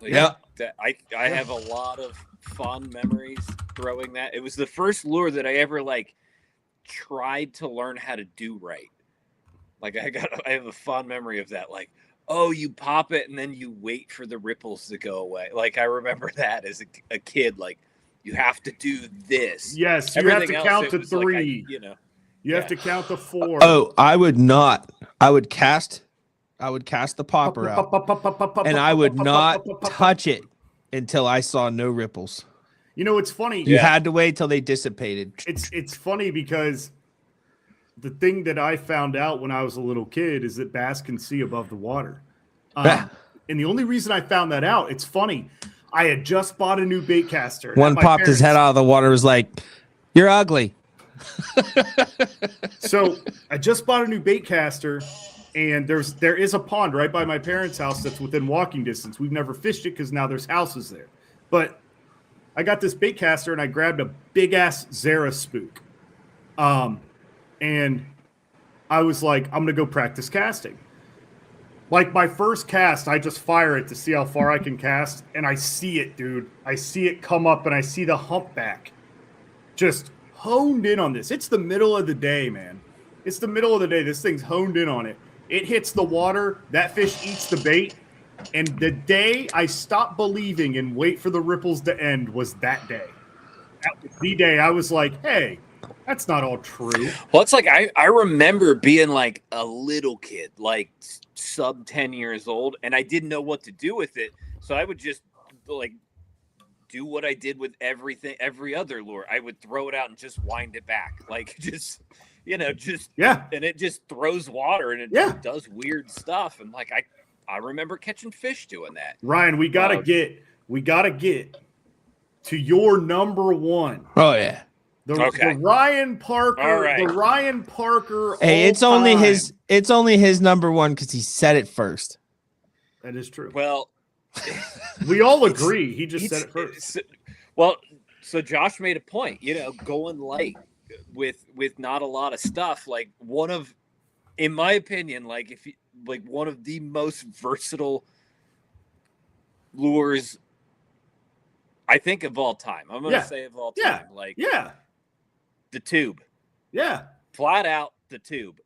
Yeah. I have a lot of fond memories throwing that. It was the first lure that I ever tried to learn how to do right. Like I have a fond memory of that. Like, oh, you pop it and then you wait for the ripples to go away. Like, I remember that as a kid. Like, you have to do this. Yes, you have to count to 3. You have to count to 4. Oh, I would not. I would cast the popper out, and I would not touch it until I saw no ripples. It's funny. You had to wait till they dissipated. It's funny because the thing that I found out when I was a little kid is that bass can see above the water. And the only reason I found that out, it's funny. I had just bought a new bait caster. One popped his head out of the water, was like, "You're ugly." So I just bought a new bait caster, and there is a pond right by my parents' house that's within walking distance. We've never fished it because now there's houses there. But I got this bait caster, and I grabbed a big-ass Zara spook. And I was like, I'm going to go practice casting. Like, my first cast, I just fire it to see how far I can cast, and I see it, dude. I see it come up, and I see the humpback just honed in on this. It's the middle of the day, man. It's the middle of the day. This thing's honed in on it. It hits the water. That fish eats the bait. And the day I stopped believing and wait for the ripples to end was that day. That was the day I was like, hey, that's not all true. Well, it's like I remember being like a little kid, like sub 10 years old, and I didn't know what to do with it. So I would just like do what I did with every other lure. I would throw it out and just wind it back. Like and it just throws water and it does weird stuff. And like I remember catching fish doing that. Ryan, we gotta get to your number one. Oh yeah. The Ryan Parker. All right. The Ryan Parker. Hey, it's only his number one because he said it first. That is true. Well, we all agree. He just said it first. So Josh made a point, going light with not a lot of stuff. Like in my opinion, one of the most versatile lures, I think, of all time. I'm going to say of all time. The tube. Yeah. Flat out the tube.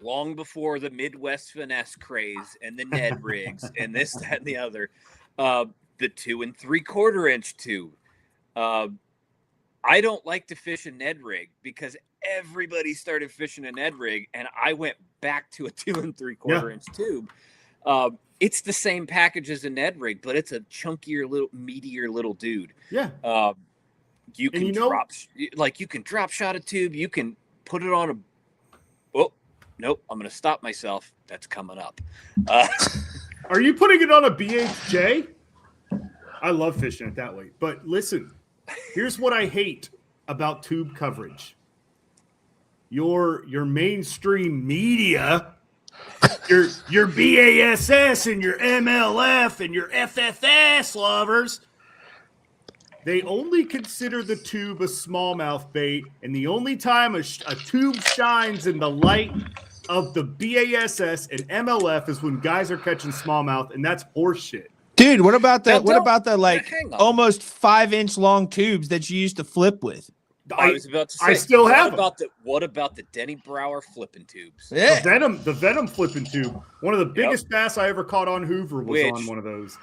Long before the Midwest finesse craze and the Ned rigs and this, that, and the other, the 2 3/4 inch tube. I don't like to fish a Ned rig because everybody started fishing a Ned rig, and I went back to a 2 3/4 inch tube. It's the same package as a Ned rig, but it's a chunkier, meatier little dude. Yeah. You can drop shot a tube. You can put it on nope, I'm going to stop myself. That's coming up. Are you putting it on a BHJ? I love fishing it that way. But listen, here's what I hate about tube coverage. Your mainstream media, your BASS and your MLF and your FFS lovers, they only consider the tube a smallmouth bait, and the only time a tube shines in the light of the BASS and MLF is when guys are catching smallmouth, and that's horseshit. Dude, what about the almost 5-inch long tubes that you used to flip with? I was about to say, I still have them. What about the Denny Brower flipping tubes? Yeah. The Venom flipping tube. One of the biggest bass I ever caught on Hoover was on one of those.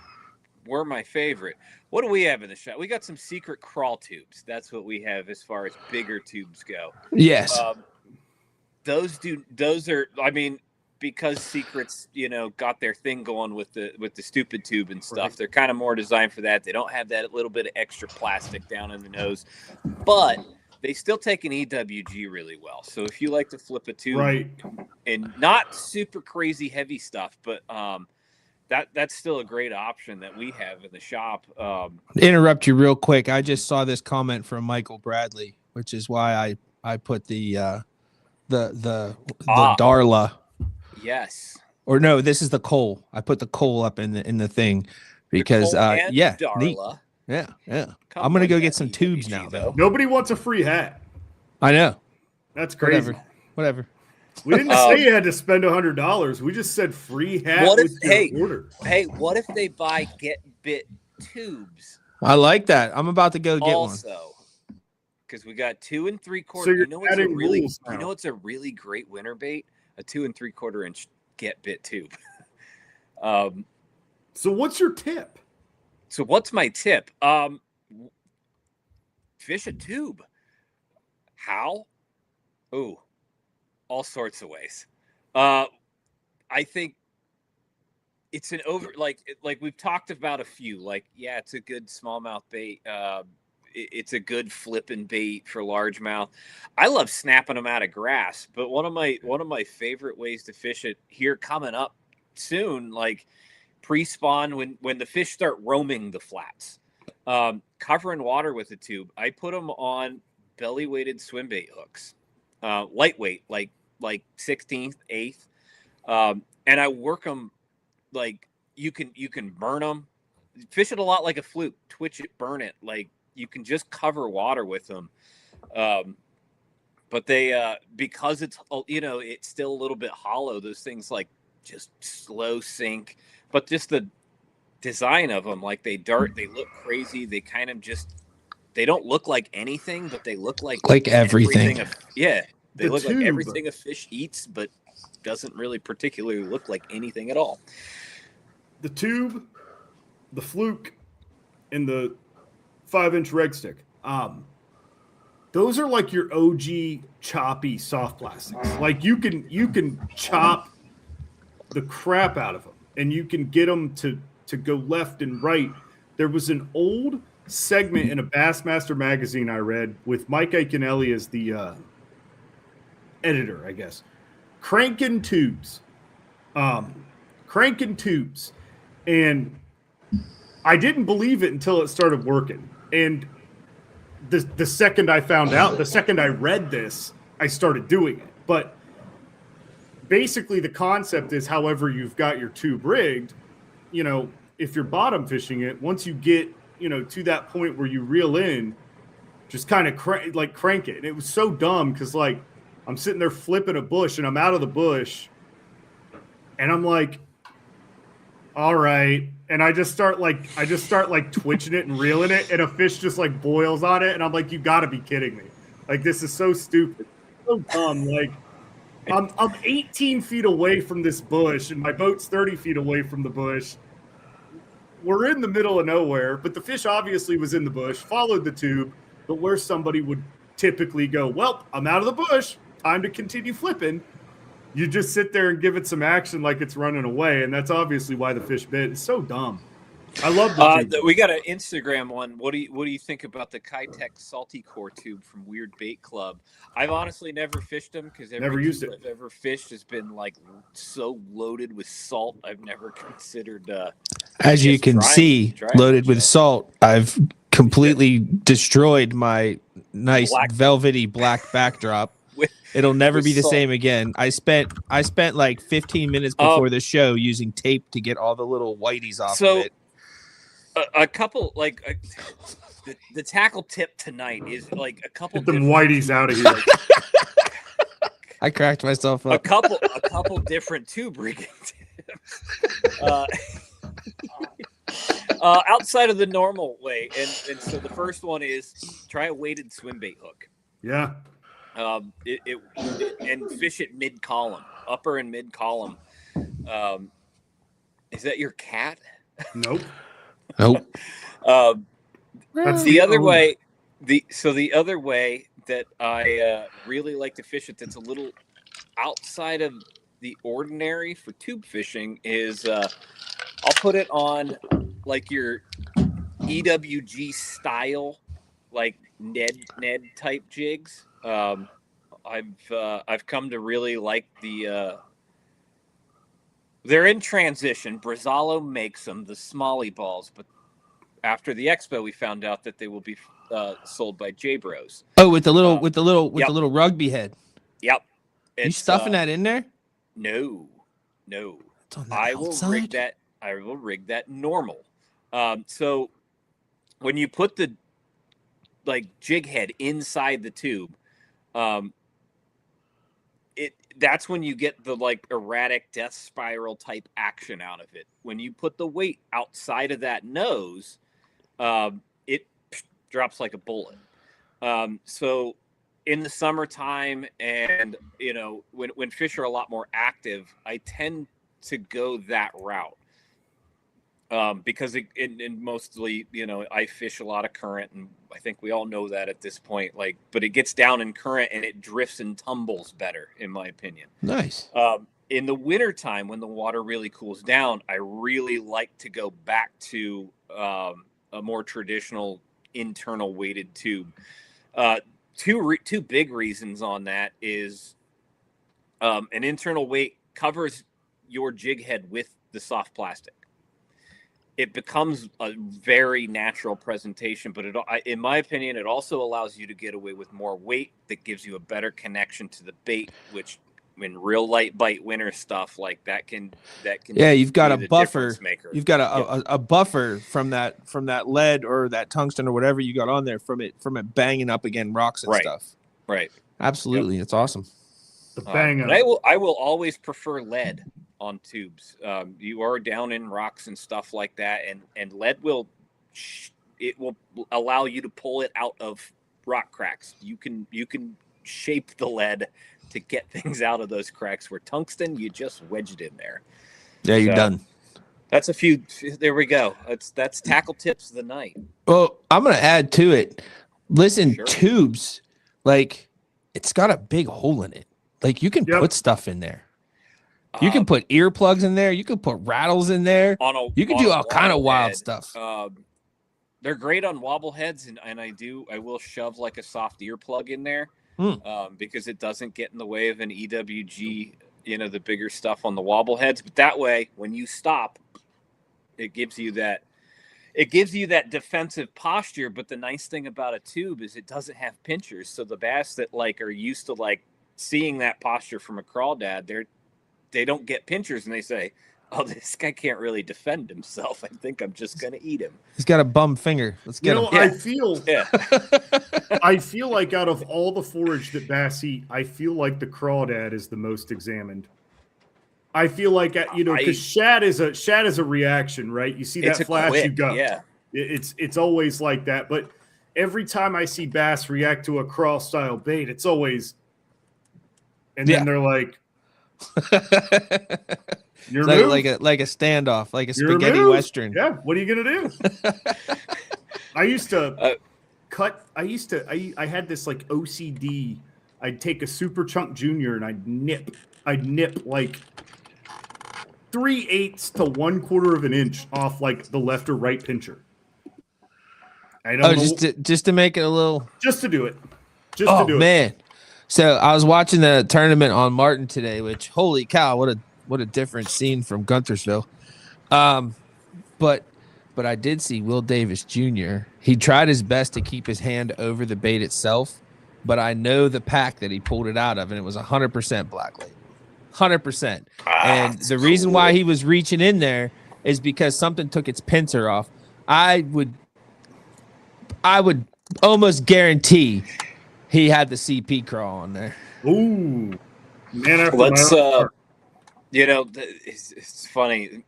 Were my favorite. What do we have in the shop? We got some secret crawl tubes. That's what we have as far as bigger tubes go. Yes. Those are, I mean, because Secrets, got their thing going with the stupid tube and stuff. Right. They're kind of more designed for that. They don't have that little bit of extra plastic down in the nose, but they still take an EWG really well. So if you like to flip a tube, right, and not super crazy heavy stuff, but that's still a great option that we have in the shop. Interrupt you real quick. I just saw this comment from Michael Bradley, which is why I put the Darla. Yes. Or no, this is the Cole. I put the Cole up in the thing because yeah, Darla. neat. Yeah. I'm gonna go get some tubes now though. Nobody wants a free hat. I know. That's crazy. Whatever. We didn't say you had to spend $100. We just said free hat with your order. Hey, what if they buy Get Bit tubes? I like that. I'm about to go get one. Also, because we got 2 3/4. So you know what's a really great winter bait? A 2 3/4 inch Get Bit tube. So what's your tip? So what's my tip? Fish a tube. How? Ooh, all sorts of ways. I think it's an like we've talked about a few. Like, yeah, it's a good smallmouth bait. It's a good flipping bait for largemouth. I love snapping them out of grass, but one of my favorite ways to fish it here coming up soon, like pre-spawn when the fish start roaming the flats, covering water with a tube. I put them on belly weighted swim bait hooks, lightweight, like 16th, 8th, and I work them like you can burn them, fish it a lot like a fluke, twitch it, burn it, like you can just cover water with them. But they because it's it's still a little bit hollow, those things like just slow sink, but just the design of them, like they dart, they look crazy, they kind of just, they don't look like anything, but they look like everything. They look like everything a fish eats, but doesn't really particularly look like anything at all. The tube, the fluke, and the 5-inch reg stick. Those are like your OG choppy soft plastics. Like you can chop the crap out of them, and you can get them to go left and right. There was an old segment in a Bassmaster magazine I read with Mike Iaconelli as the editor, I guess. Cranking tubes. And I didn't believe it until it started working. And the second I found out, the second I read this, I started doing it. But basically the concept is, however you've got your tube rigged, if you're bottom fishing it, once you get, to that point where you reel in, just kind of crank it. And it was so dumb because I'm sitting there flipping a bush and I'm out of the bush and I'm like, all right. And I just start twitching it and reeling it, and a fish just boils on it. And I'm like, you gotta be kidding me. This is so stupid. So dumb. I'm 18 feet away from this bush and my boat's 30 feet away from the bush. We're in the middle of nowhere, but the fish obviously was in the bush, followed the tube, but where somebody would typically go, well, I'm out of the bush, time to continue flipping. You just sit there and give it some action like it's running away, and that's obviously why the fish bit. It's so dumb. I love the tube. We got an Instagram one. What do you think about the Kitech Salty Core tube from Weird Bait Club? I've honestly never fished them because every tube I've ever fished has been so loaded with salt. I've never considered. As you can see, loaded with salt. I've completely destroyed my nice velvety black backdrop. It'll never be the same again. I spent like 15 minutes before the show using tape to get all the little whiteys off of it. A couple the tackle tip tonight is a couple. Get them whiteys out of here. I cracked myself up. A couple different tube rigging tips. Outside of the normal way, and so the first one is try a weighted swim bait hook. Yeah. And fish it mid column, upper and mid column. Is that your cat? Nope. That's the other way. The other way that I really like to fish it, that's a little outside of the ordinary for tube fishing, is I'll put it on your EWG style, Ned type jigs. I've come to really like the They're in transition. Brazalo makes them, the Smalley balls, but after the expo, we found out that they will be sold by J Bros. Oh, with the little Yep. the little rugby head. Yep. You stuffing that in there? No. It's on the I outside? will rig that normal. So when you put the jig head inside the tube, that's when you get the erratic death spiral type action out of it. When you put the weight outside of that nose, it drops like a bullet. So in the summertime, and when fish are a lot more active, I tend to go that route. Because mostly, I fish a lot of current, and I think we all know that at this point. But it gets down in current and it drifts and tumbles better, in my opinion. Nice. In the wintertime, when the water really cools down, I really like to go back to a more traditional internal weighted tube. Two big reasons on that is an internal weight covers your jig head with the soft plastic. It becomes a very natural presentation, but in my opinion, it also allows you to get away with more weight that gives you a better connection to the bait, which in real light bite winter stuff like that can you've got a buffer. Maker. You've got a buffer from that lead or that tungsten or whatever you got on there from it banging up against rocks and stuff. Right. Absolutely. It's awesome. The bang up. I will always prefer lead on tubes. You are down in rocks and stuff like that, and lead will allow you to pull it out of rock cracks. You can shape the lead to get things out of those cracks, where tungsten, you just wedge it in there. Yeah, you're done. That's a few. There we go. That's tackle tips of the night. Well, I'm gonna add to it. Listen, Sure. Tubes, it's got a big hole in it. You can put stuff in there. You can put earplugs in there. You can put rattles in there. You can do all kind of wild stuff. They're great on wobble heads, and I will shove a soft earplug in there because it doesn't get in the way of an EWG, the bigger stuff on the wobble heads. But that way, when you stop, it gives you that defensive posture. But the nice thing about a tube is it doesn't have pinchers. So the bass that are used to seeing that posture from a crawdad, they don't get pinchers, and they say, "Oh, this guy can't really defend himself. I think I'm just gonna eat him." He's got a bum finger. Let's get him. I feel like out of all the forage that bass eat, I feel like the crawdad is the most examined. I feel like because shad is a reaction, right? You see that flash, you go. Yeah, it's always like that. But every time I see bass react to a crawl style bait, it's always, and then they're like. You're like a standoff, like a spaghetti western. Yeah, what are you gonna do? I used to cut. I had this OCD. I'd take a super chunk junior and I'd nip 3/8 to 1/4 of an inch off the left or right pincher. I don't know. Just to make it a little. Just to do it. Oh man. So I was watching the tournament on Martin today, which holy cow, what a different scene from Guntersville. But I did see Will Davis Jr. He tried his best to keep his hand over the bait itself, but I know the pack that he pulled it out of, and it was 100% black label, 100%. And the reason why he was reaching in there is because something took its pincer off. I would almost guarantee he had the CP crawl on there. Ooh, man! Let's it's funny.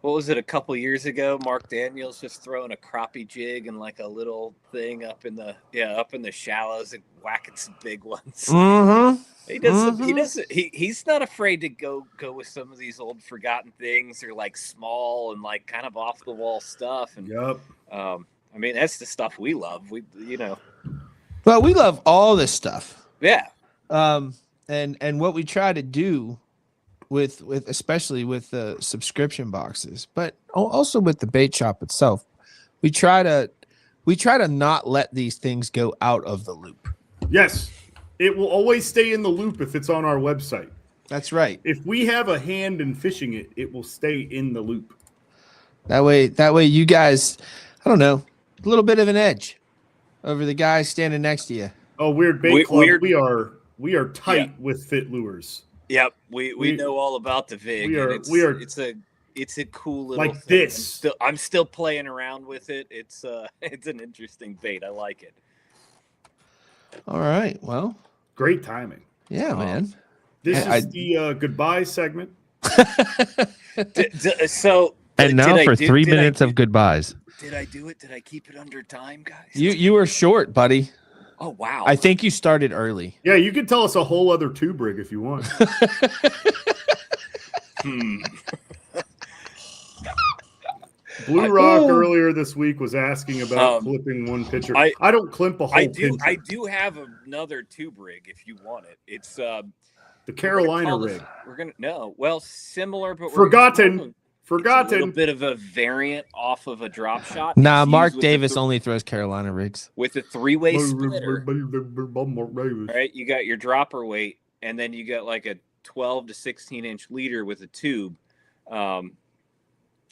What was it, a couple years ago? Mark Daniels just throwing a crappie jig and a little thing up in the shallows and whacking some big ones. Mm-hmm. He's not afraid to go with some of these old forgotten things, or small and kind of off the wall stuff. And that's the stuff we love. Well, we love all this stuff. Yeah. And what we try to do with especially with the subscription boxes, but also with the bait shop itself, we try to not let these things go out of the loop. Yes. It will always stay in the loop if it's on our website. That's right. If we have a hand in fishing it, it will stay in the loop. That way you guys, I don't know, a little bit of an edge over the guy standing next to you. Oh, Weird Bait Club. We are tight with fit lures. Yep, we know all about the VIG. It's a cool little like thing. this. I'm still playing around with it. It's an interesting bait. I like it. All right. Well, great timing. Yeah, man. This is the goodbye segment. And now for 3 minutes of goodbyes. Did I do it? Did I keep it under time, guys? You were short, buddy. Oh, wow. I think you started early. Yeah, you can tell us a whole other tube rig if you want. Blue Rock earlier this week was asking about clipping one pitcher. I don't clip a whole pitcher. I do have another tube rig if you want it. It's the Carolina rig. Similar, but Forgotten. A little bit of a variant off of a drop shot. Nah, Mark Davis only throws Carolina rigs with a 3-way splitter. Right, you got your dropper weight, and then you got like a 12 to 16-inch leader with a tube.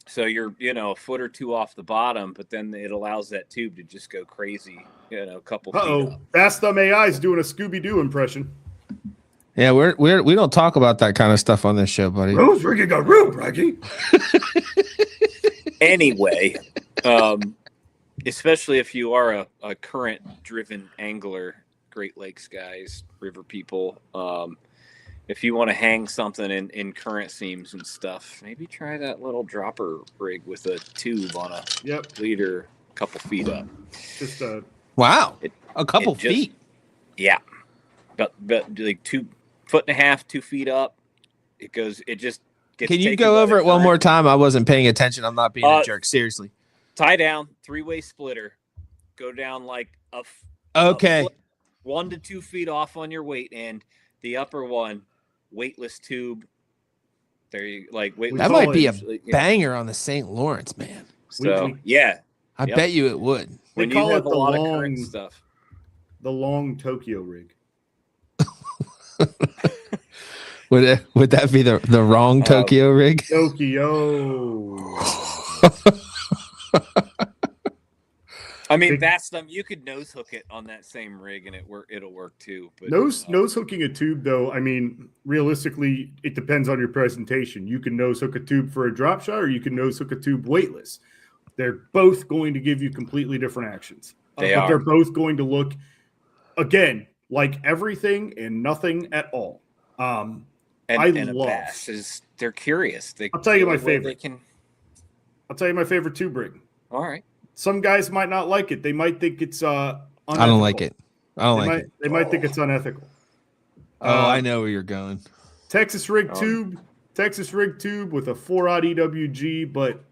So you're a foot or two off the bottom, but then it allows that tube to just go crazy. A couple. Feet up. That's the AI's doing a Scooby-Doo impression. Yeah, we don't talk about that kind of stuff on this show, buddy. Rose rigging a room, Raggy. Anyway, especially if you are a current-driven angler, Great Lakes guys, river people, if you want to hang something in current seams and stuff, maybe try that little dropper rig with a tube on a leader a couple feet up. Just a couple feet. Yeah, but like 2.5 feet, 2 feet up. It just gets. Can you go over it one more time? I wasn't paying attention. I'm not being a jerk. Seriously. Tie down, 3-way splitter. Go down like a 1 to 2 feet off on your weight end. The upper one, weightless tube. There you weightless. That might be a banger on the St. Lawrence, man. So I bet you it would. When you have a lot of current stuff. The long Tokyo rig. Would that be the wrong Tokyo rig? Tokyo. I mean, that's them. You could nose hook it on that same rig, and it'll work too. But nose hooking a tube, though. I mean, realistically, it depends on your presentation. You can nose hook a tube for a drop shot, or you can nose hook a tube weightless. They're both going to give you completely different actions. But they're both going to look, again, like everything and nothing at all. They're curious. I'll tell you my favorite. I'll tell you my favorite tube rig. All right. Some guys might not like it. They might think it's unethical. I don't like it. They might think it's unethical. I know where you're going. Texas rig tube with a 4-aught EWG, but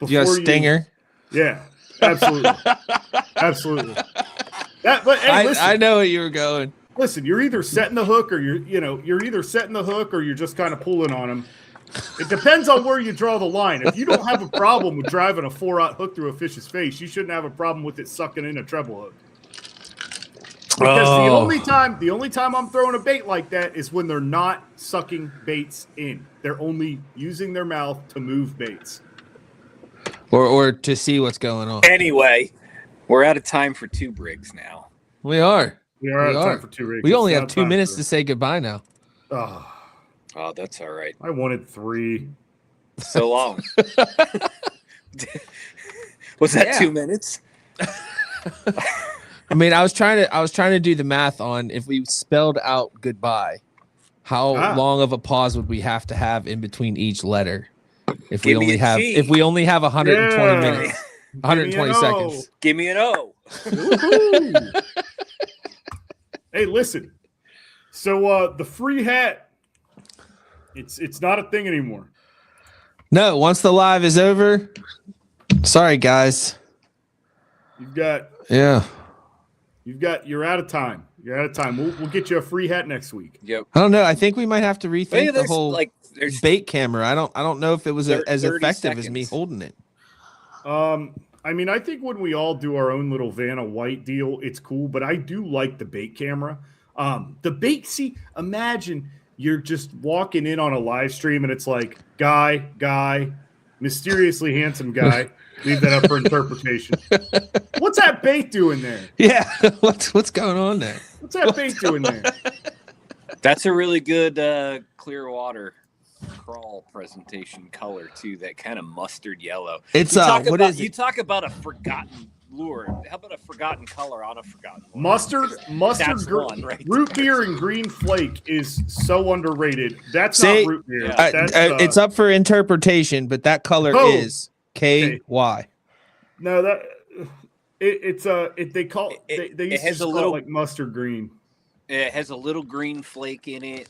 you got a stinger. Yeah, absolutely, absolutely. But hey, listen, I know where you were going. Listen, you're either setting the hook, or you're either setting the hook, or you're just kind of pulling on them. It depends on where you draw the line. If you don't have a problem with driving a 4-aught hook through a fish's face, you shouldn't have a problem with it sucking in a treble hook. Because the only time I'm throwing a bait like that is when they're not sucking baits in. They're only using their mouth to move baits. Or to see what's going on. Anyway, we're out of time for tube rigs now. We are. We are out of time for 2 rigs. We only have 2 minutes to say goodbye now. Oh, that's all right. I wanted 3. So long. Was that 2 minutes? I mean, I was trying to do the math on if we spelled out goodbye, how long of a pause would we have to have in between each letter? If we only have 120 minutes, 120 seconds. Give me an O. Hey, listen. So the free hat, it's not a thing anymore. No, once the live is over, sorry guys. You're out of time. You're out of time. We'll get you a free hat next week. Yep. I don't know. I think we might have to rethink the whole bait camera. I don't know if it was as effective as me holding it. I mean, I think when we all do our own little Vanna White deal, it's cool, but I do like the bait camera. The bait, see, imagine you're just walking in on a live stream and it's like, guy, mysteriously handsome guy. Leave that up for interpretation. What's that bait doing there? Yeah, what's going on there? What's that bait doing there? That's a really good clear water crawl presentation color too. That kind of mustard yellow. It's you talk about a forgotten lure. How about a forgotten color on a forgotten lure? Mustard, right root beer and green flake is so underrated. That's not root beer. Yeah. It's up for interpretation, but that color is KY. No, that they call it. They used has to a call little it like mustard green. It has a little green flake in it.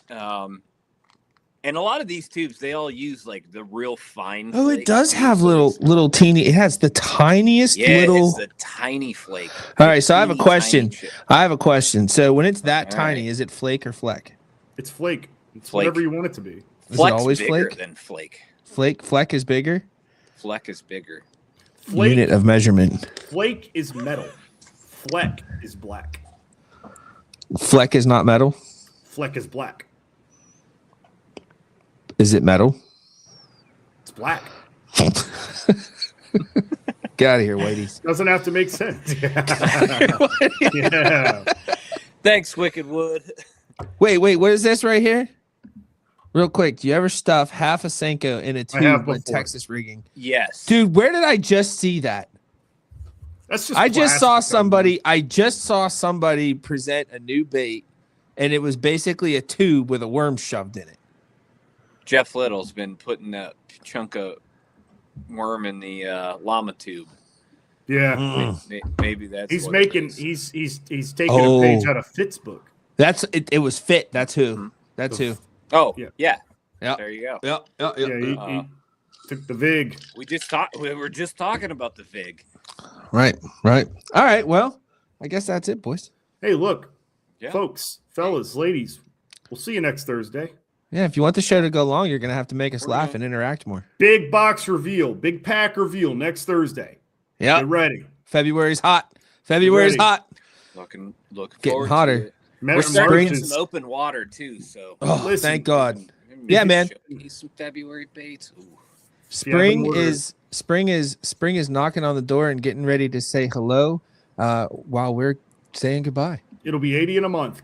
And a lot of these tubes, they all use like the real fine. Oh, it does have little teeny. It has the tiniest little. It's the tiny flake. All right, so I have a question. So when it's that tiny, is it flake or fleck? It's flake. It's whatever you want it to be. Is it always bigger flake? Than flake. Fleck is bigger. Fleck is bigger. Flake, unit of measurement. Flake is metal. Fleck is black. Fleck is not metal. Fleck is black. Is it metal? It's black. Get out of here, Whitey's. Doesn't have to make sense. Yeah. Thanks, Wicked Wood. Wait, what is this right here? Real quick, do you ever stuff half a Senko in a tube with Texas rigging? Yes. Dude, where did I just see that? That's just I just saw somebody present a new bait, and it was basically a tube with a worm shoved in it. Jeff Little's been putting a chunk of worm in the llama tube. Yeah. Maybe that's he's taking a page out of Fit's book. That's it. It was Fit. That's who. Mm-hmm. That's who. Oh, yeah. Yep. There you go. Yep. He took the VIG. We were just talking about the VIG. Right. All right. Well, I guess that's it, boys. Hey, look, folks, fellas, ladies, we'll see you next Thursday. Yeah, if you want the show to go long, you're gonna have to make us laugh and interact more. Big box reveal, big pack reveal next Thursday. Yeah. Get ready. February's hot. Looking Getting hotter. to it. We're starting to get some open water too, so thank God. Yeah, man. Need some February baits. Ooh. Spring is knocking on the door and getting ready to say hello while we're saying goodbye. It'll be 80 in a month.